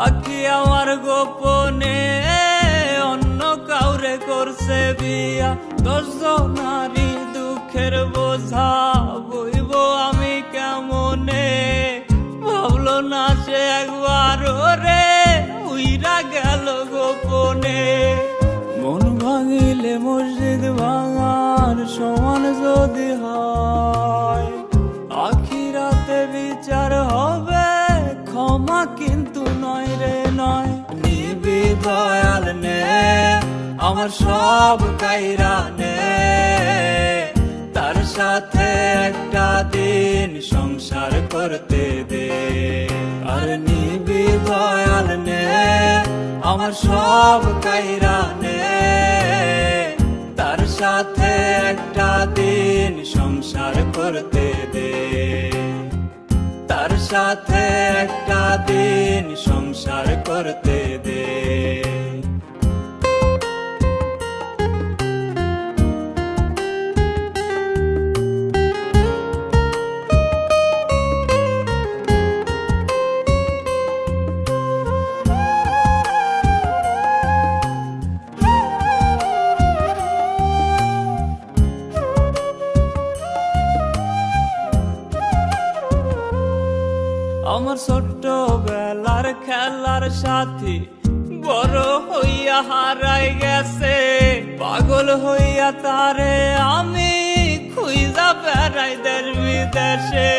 আখি আমার গোপনে অন্য কাউরে করছে বিয়া। 10 জনারই দুঃখের বোঝা বইব আমি কেমনে, ভাবলো না সে একবার রে উইরা গেল গোপনে। মন ভাঙিলে মসজিদ ভাঙার সমান যদি হয়, আখিরাতে বিচার হবে ক্ষমা কিন্তু নয় রে নয়। নিবি দয়াল নে আমার সব কাইরা নে, তার সাথে একটা দিন সংসার করতে দে। আর নিবি দয়াল নে আমার সব কাইরা নে, তার সাথে একটা দিন সংসার করতে দে। তার সাথে একটা দিন সংসার করতে দে। আমার ছোট্ট বেলার খেলার সাথী বড় হইয়া হারাই গেছে, পাগল হইয়া তারে আমি খুঁজা বেড়াই দেশ বিদেশে।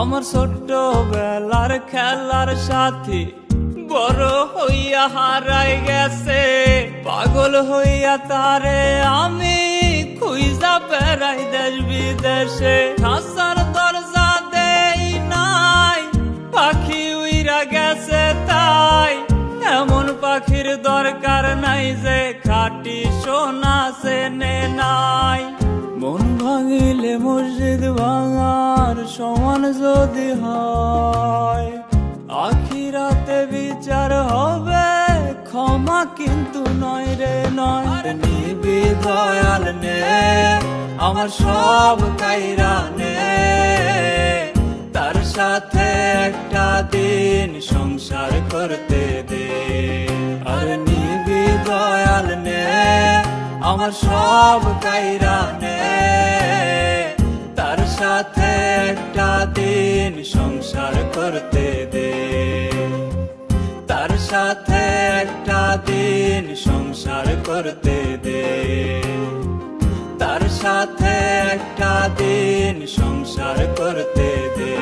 আমার ছোট্ট বেলার খেলার সাথী বড় হইয়া হারাই গেছে, পাগল হইয়া তারে আমি খুঁজা বেড়াই দেশ বিদেশে। আসার দরজা দেই নাই পাখি উইরা গেছে তাই, এমন পাখির দরকার নাই যে খাঁটি সোনা চেনে নাই। মন ভাঙিলে মসজিদ ভাঙার সমান যদি হয়, আখিরাতে বিচার হবে ক্ষমা কিন্তু নয় রে নয়। নিবি দয়াল নে আমার সব কাইরা নে, তার সাথে একটা দিন সংসার করতে দে। আর নিবি দয়াল নে আমার সব কাইরা নে, তার সাথে একটা দিন সংসার করতে দে। তার সাথে একটা দিন সংসার করতে দে। তার সাথে একটা দিন সংসার করতে দে।